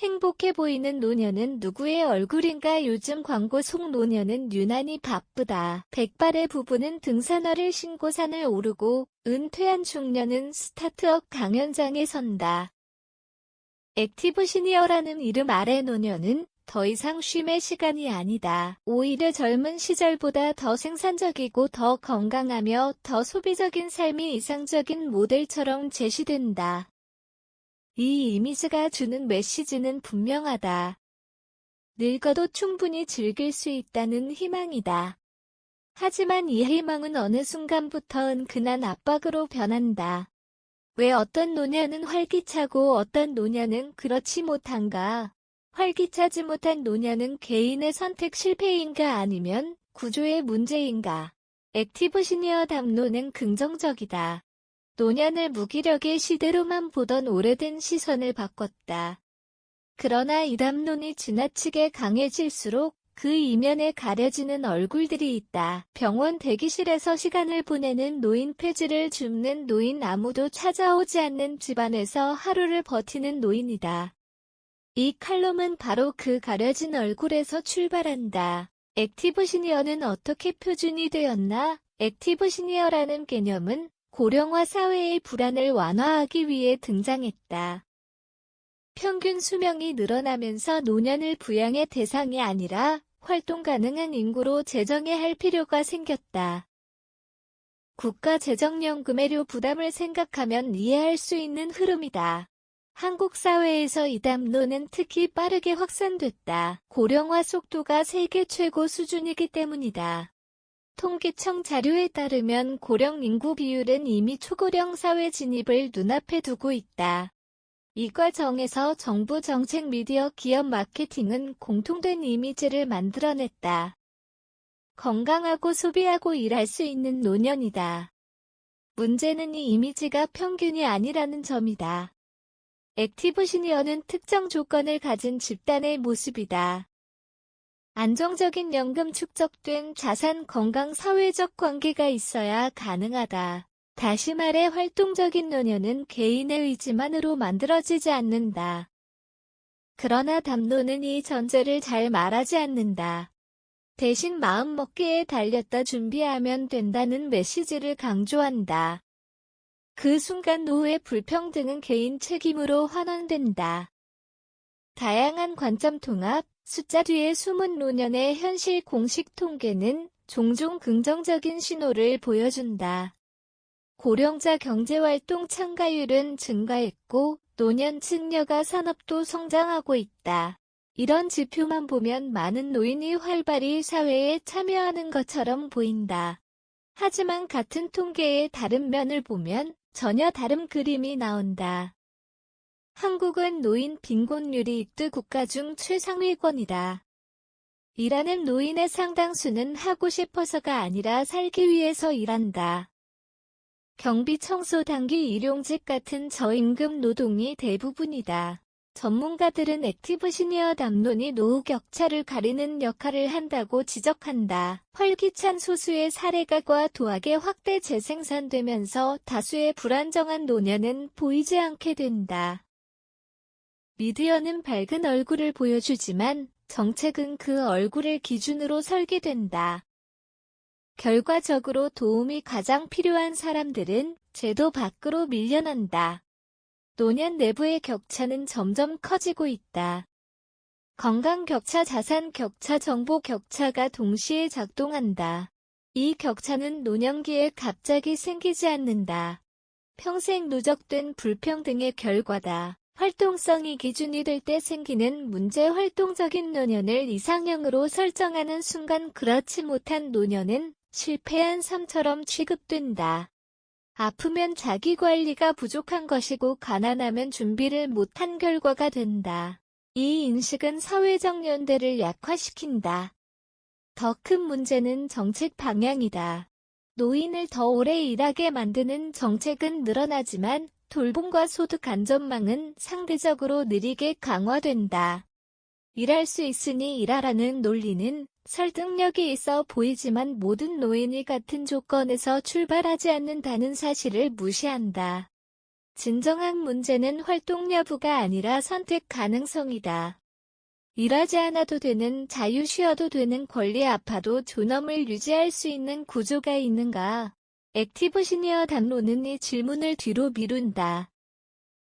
행복해 보이는 노년은 누구의 얼굴인가? 요즘 광고 속 노년은 유난히 바쁘다. 백발의 부부는 등산화를 신고 산을 오르고 은퇴한 중년은 스타트업 강연장에 선다. 액티브 시니어라는 이름 아래 노년은 더 이상 쉼의 시간이 아니다. 오히려 젊은 시절보다 더 생산적이고 더 건강하며 더 소비적인 삶이 이상적인 모델처럼 제시된다. 이 이미지가 주는 메시지는 분명하다. 늙어도 충분히 즐길 수 있다는 희망이다. 하지만 이 희망은 어느 순간부터 은근한 압박으로 변한다. 왜 어떤 노년은 활기차고 어떤 노년은 그렇지 못한가? 활기차지 못한 노년은 개인의 선택 실패인가 아니면 구조의 문제인가? 액티브 시니어 담론은 긍정적이다. 노년을 무기력의 시대로만 보던 오래된 시선을 바꿨다. 그러나 이 담론이 지나치게 강해질수록 그 이면에 가려지는 얼굴들이 있다. 병원 대기실에서 시간을 보내는 노인, 폐지를 줍는 노인, 아무도 찾아오지 않는 집안에서 하루를 버티는 노인이다. 이 칼럼은 바로 그 가려진 얼굴에서 출발한다. 액티브 시니어는 어떻게 표준이 되었나? 액티브 시니어라는 개념은 고령화 사회의 불안을 완화하기 위해 등장했다. 평균 수명이 늘어나면서 노년을 부양의 대상이 아니라 활동 가능한 인구로 제정해야 할 필요가 생겼다. 국가재정연금의료 부담을 생각하면 이해할 수 있는 흐름이다. 한국 사회에서 이 담론은 특히 빠르게 확산됐다. 고령화 속도가 세계 최고 수준이기 때문이다. 통계청 자료에 따르면 고령 인구 비율은 이미 초고령 사회 진입을 눈앞에 두고 있다. 이 과정에서 정부 정책, 미디어, 기업 마케팅은 공통된 이미지를 만들어냈다. 건강하고 소비하고 일할 수 있는 노년이다. 문제는 이 이미지가 평균이 아니라는 점이다. 액티브 시니어는 특정 조건을 가진 집단의 모습이다. 안정적인 연금, 축적된 자산, 건강, 사회적 관계가 있어야 가능하다. 다시 말해 활동적인 노년은 개인의 의지만으로 만들어지지 않는다. 그러나 담론은 이 전제를 잘 말하지 않는다. 대신 마음먹기에 달렸다 준비하면 된다는 메시지를 강조한다. 그 순간 노후의 불평등은 개인 책임으로 환원된다. 다양한 관점 통합, 숫자 뒤에 숨은 노년의 현실 공식 통계는 종종 긍정적인 신호를 보여준다. 고령자 경제활동 참가율은 증가했고 노년 증여가 산업도 성장하고 있다. 이런 지표만 보면 많은 노인이 활발히 사회에 참여하는 것처럼 보인다. 하지만 같은 통계의 다른 면을 보면 전혀 다른 그림이 나온다. 한국은 노인 빈곤율이 6대 국가 중 최상위권이다. 일하는 노인의 상당수는 하고 싶어서가 아니라 살기 위해서 일한다. 경비, 청소, 단기 일용직 같은 저임금 노동이 대부분이다. 전문가들은 액티브 시니어 담론이 노후 격차를 가리는 역할을 한다고 지적한다. 활기찬 소수의 사례가 과도하게 확대 재생산되면서 다수의 불안정한 노년은 보이지 않게 된다. 미디어는 밝은 얼굴을 보여주지만 정책은 그 얼굴을 기준으로 설계된다. 결과적으로 도움이 가장 필요한 사람들은 제도 밖으로 밀려난다. 노년 내부의 격차는 점점 커지고 있다. 건강 격차, 자산 격차, 정보 격차가 동시에 작동한다. 이 격차는 노년기에 갑자기 생기지 않는다. 평생 누적된 불평등의 결과다. 활동성이 기준이 될 때 생기는 문제, 활동적인 노년을 이상형으로 설정하는 순간 그렇지 못한 노년은 실패한 삶처럼 취급된다. 아프면 자기관리가 부족한 것이고 가난하면 준비를 못한 결과가 된다. 이 인식은 사회적 연대를 약화시킨다. 더 큰 문제는 정책 방향이다. 노인을 더 오래 일하게 만드는 정책은 늘어나지만 돌봄과 소득 안전망은 상대적으로 느리게 강화된다. 일할 수 있으니 일하라는 논리는 설득력이 있어 보이지만 모든 노인이 같은 조건에서 출발하지 않는다는 사실을 무시한다. 진정한 문제는 활동 여부가 아니라 선택 가능성이다. 일하지 않아도 되는, 자유 쉬어도 되는, 권리 아파도 존엄을 유지할 수 있는 구조가 있는가? 액티브 시니어 담론은 이 질문을 뒤로 미룬다.